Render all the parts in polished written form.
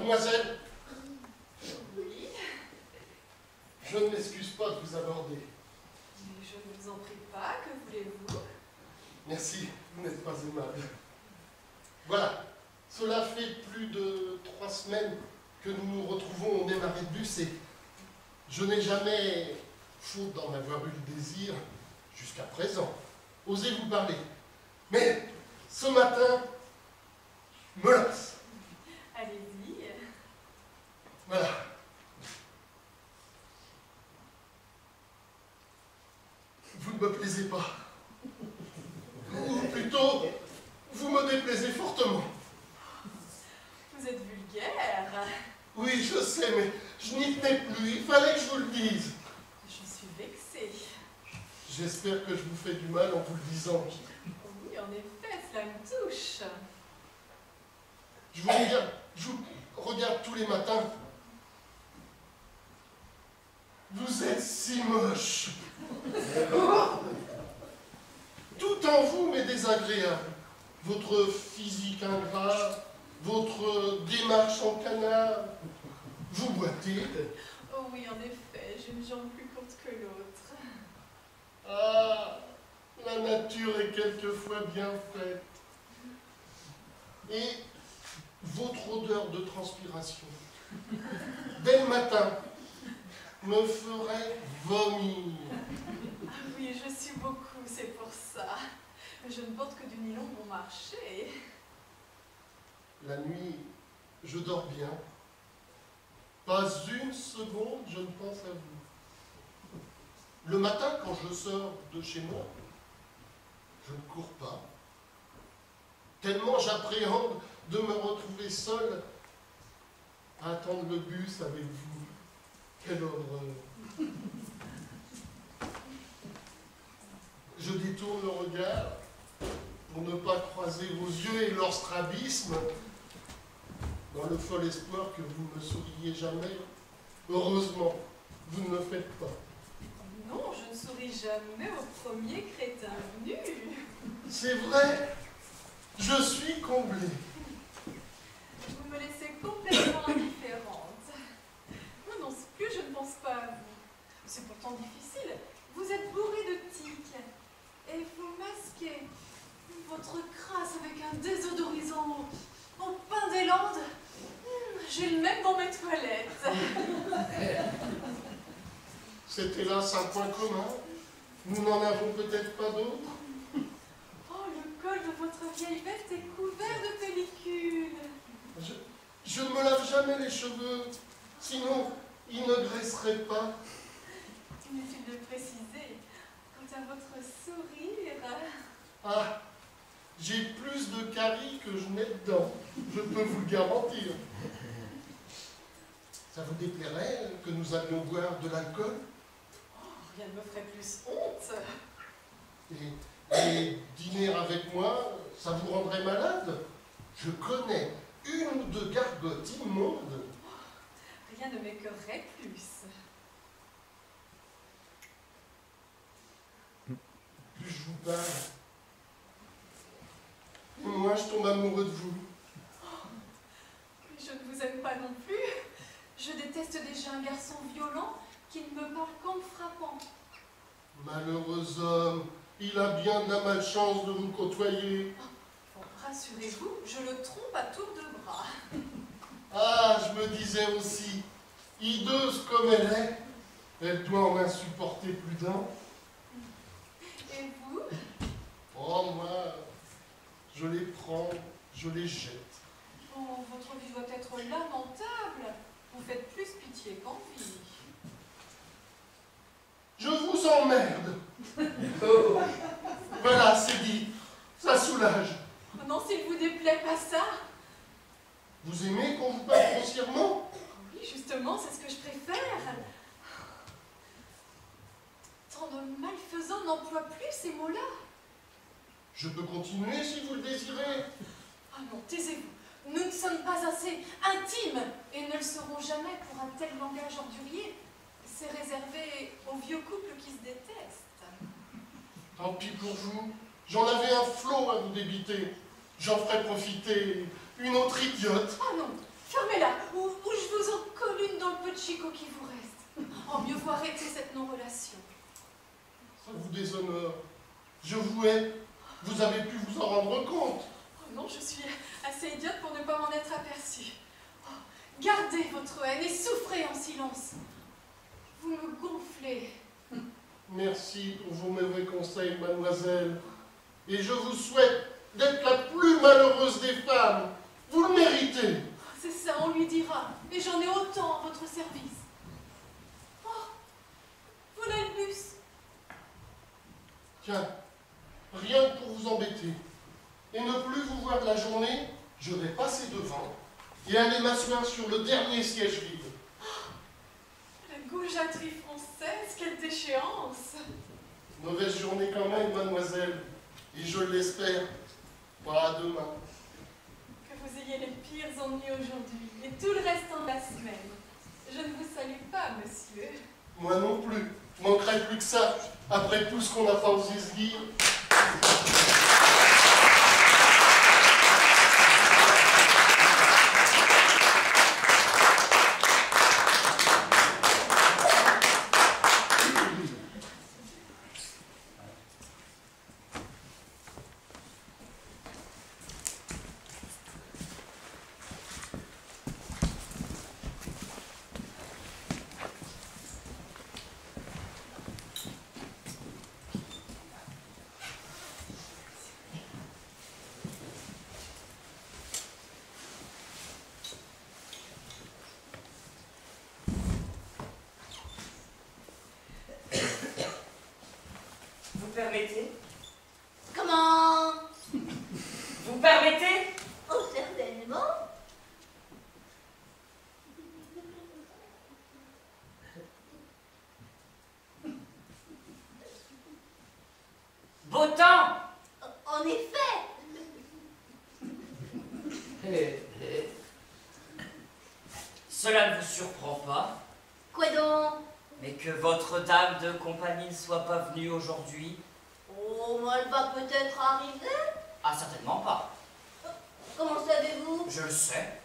Mademoiselle, Oui, je ne m'excuse pas de vous aborder. mais je ne vous en prie pas, que voulez-vous? Merci, vous n'êtes pas aimable. Voilà, cela fait plus de 3 semaines que nous nous retrouvons au même arrêt de bus et je n'ai jamais, faute d'en avoir eu le désir, jusqu'à présent, osé vous parler. Mais ce matin, me lasse. Allez-y. Voilà. Vous ne me plaisez pas. Ou plutôt, vous me déplaisez fortement. Vous êtes vulgaire. Oui, je sais, mais je n'y tenais plus. Il fallait que je vous le dise. Je suis vexée. J'espère que je vous fais du mal en vous le disant. Oui, en effet, cela me touche. Je vous regarde tous les matins. Vous êtes si moche. Tout en vous m'est désagréable. Votre physique ingrat, votre démarche en canard. Vous boitez. Oh oui, en effet, j'ai une jambe plus courte que l'autre. Ah, la nature est quelquefois bien faite. Et votre odeur de transpiration, dès le matin, me ferait vomir. Ah oui, je suis beaucoup, c'est pour ça. Je ne porte que du nylon bon marché. La nuit, je dors bien. Pas une seconde, je ne pense à vous. Le matin, quand je sors de chez moi, je ne cours pas. Tellement j'appréhende de me retrouver seul à attendre le bus avec vous. Quelle horreur! Je détourne le regard pour ne pas croiser vos yeux et leur strabisme, dans le fol espoir que vous ne me souriez jamais. Heureusement, vous ne le faites pas. Non, je ne souris jamais au premier crétin venu. C'est vrai, je suis comblé. Vous me laissez complètement indifférente. Non, non, plus je ne pense pas à vous. C'est pourtant difficile. Vous êtes bourré de tiques. Et vous masquez votre crasse avec un désodorisant au pain des Landes. J'ai le même dans mes toilettes. C'est hélas un point commun. Nous n'en avons peut-être pas d'autres. Oh, le col de votre vieille veste est couvert de pellicule. Je ne me lave jamais les cheveux, sinon ils ne graisseraient pas. Inutile de préciser. Quant à votre sourire... Ah, j'ai plus de caries que je n'ai de dents, je peux vous le garantir. Ça vous déplairait que nous allions boire de l'alcool? Oh, rien ne me ferait plus honte. Et dîner avec moi, ça vous rendrait malade? Je connais une ou deux gargotes immondes. Rien ne m'écœurerait plus. Plus je vous parle, moi je tombe amoureux de vous. Mais je ne vous aime pas non plus. Je déteste déjà un garçon violent qui ne me parle qu'en me frappant. Malheureux homme, il a bien de la malchance de vous côtoyer. Bon, rassurez-vous, je le trompe à tour de bras. Ah, je me disais aussi, hideuse comme elle doit en insupporter plus d'un. Et vous? Oh, moi, je les prends, je les jette. Oh, votre vie doit être lamentable. Vous faites plus pitié qu'envie. Je vous emmerde. Voilà, c'est dit, ça soulage. Oh non, s'il vous déplaît pas ça. Vous aimez qu'on vous parle grossièrement? Oui, justement, c'est ce que je préfère. Tant de malfaisants n'emploient plus ces mots-là. Je peux continuer si vous le désirez. Ah non, taisez-vous. Nous ne sommes pas assez intimes et ne le serons jamais pour un tel langage ordurier. C'est réservé aux vieux couples qui se détestent. Tant pis pour vous, j'en avais un flot à vous débiter. J'en ferai profiter une autre idiote. Ah non, Fermez-la, ou je vous en colle une dans le peu de chicot qui vous reste. Oh, mieux vaut arrêter cette non-relation. Ça vous déshonore. Je vous hais. Vous avez pu vous en rendre compte. Oh non, je suis assez idiote pour ne pas m'en être aperçue. Oh, gardez votre haine et souffrez en silence. Vous me gonflez. Merci pour vos mauvais conseils, mademoiselle. Et je vous souhaite d'être la plus malheureuse des femmes. Vous le méritez. Oh, c'est ça, on lui dira. Et j'en ai autant à votre service. Oh, voilà le bus. Tiens, rien que pour vous embêter. Et ne plus vous voir de la journée, je vais passer devant et aller m'asseoir sur le dernier siège vide. La gaujaterie française, quelle déchéance! Mauvaise journée quand même, mademoiselle. Et je l'espère, pas à demain. Que vous ayez les pires ennuis aujourd'hui et tout le restant de la semaine. Je ne vous salue pas, monsieur. Moi non plus. Manquerait plus que ça, après tout ce qu'on n'a pas osé se dire. Vous permettez? Comment? Vous permettez? Oh, certainement. Beau temps! En effet. Cela ne vous surprend pas, Quoi donc? mais que votre dame de compagnie ne soit pas venue aujourd'hui? Oh, elle va peut-être arriver. Ah, certainement pas. Comment savez-vous? Je le sais.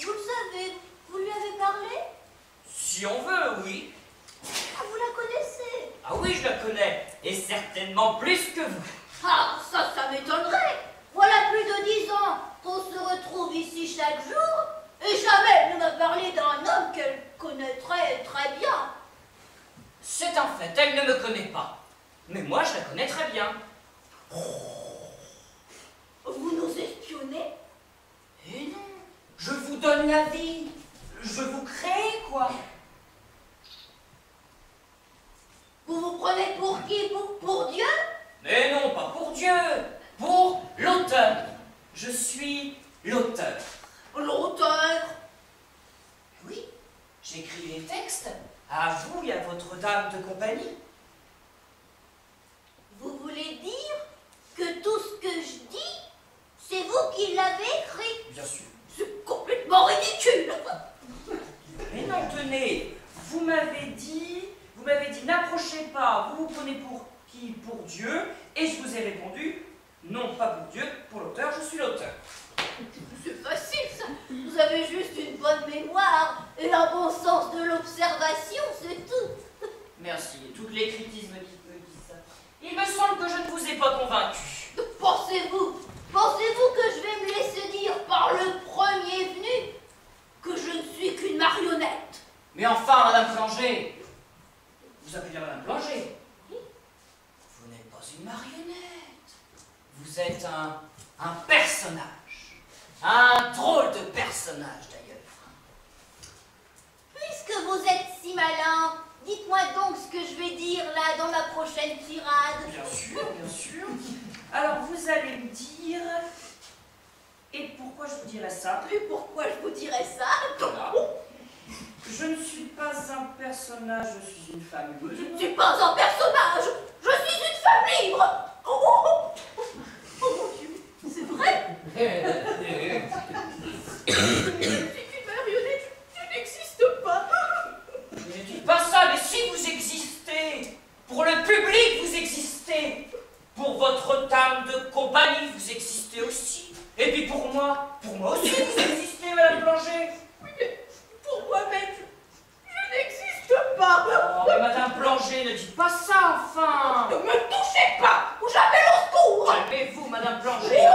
Vous le savez. Vous lui avez parlé? Si on veut, oui. Ah, vous la connaissez? Ah oui, je la connais, et certainement plus que vous. Ah, ça m'étonnerait. Voilà plus de 10 ans qu'on se retrouve ici chaque jour, et jamais elle ne m'a parlé d'un homme qu'elle connaîtrait très bien. C'est un fait, elle ne me connaît pas. Mais moi, je la connais très bien. Vous nous espionnez? Et non, je vous donne la vie. Je vous crée, quoi. Vous vous prenez pour qui? Pour Dieu? Mais non, pas pour Dieu, pour l'auteur. Je suis l'auteur. L'auteur? Oui, j'écris les textes à vous et à votre dame de compagnie. Vous voulez dire que tout ce que je dis, c'est vous qui l'avez écrit? Bien sûr. C'est complètement ridicule. Mais non, tenez, vous m'avez dit, n'approchez pas, vous vous prenez pour qui? Pour Dieu, et je vous ai répondu, non pas pour Dieu, pour l'auteur, je suis l'auteur. C'est facile ça. Vous avez juste une bonne mémoire et un bon sens de l'observation, c'est tout. Merci, toutes les critiques me disent ça. Il me semble que je ne vous ai pas convaincu. Pensez-vous que je vais me laisser dire par le premier venu que je ne suis qu'une marionnette? Mais enfin, Madame Planger, vous appelez Madame Planger? Vous n'êtes pas une marionnette. Vous êtes un personnage. Un drôle de personnage, d'ailleurs. Puisque vous êtes si malin, dites-moi donc ce que je vais dire là dans ma prochaine tirade. Bien sûr, bien sûr. Alors, vous allez me dire... Et pourquoi je vous dirais ça? Et pourquoi je vous dirais ça? Voilà. Je ne suis pas un personnage, je suis une femme Je libre. ne suis pas un personnage, je suis une femme libre. Oh mon Dieu, c'est vrai? Je suis qu'une marionnette, je n'existe pas. Ne dites pas ça, mais si vous existez, pour le public vous existez, pour votre dame de compagnie vous existez aussi, et puis pour moi aussi vous existez, Madame Planger. Planger, ne dites pas ça, enfin! Ne me touchez pas, ou j'appelle au secours. Calmez-vous, Madame Planger.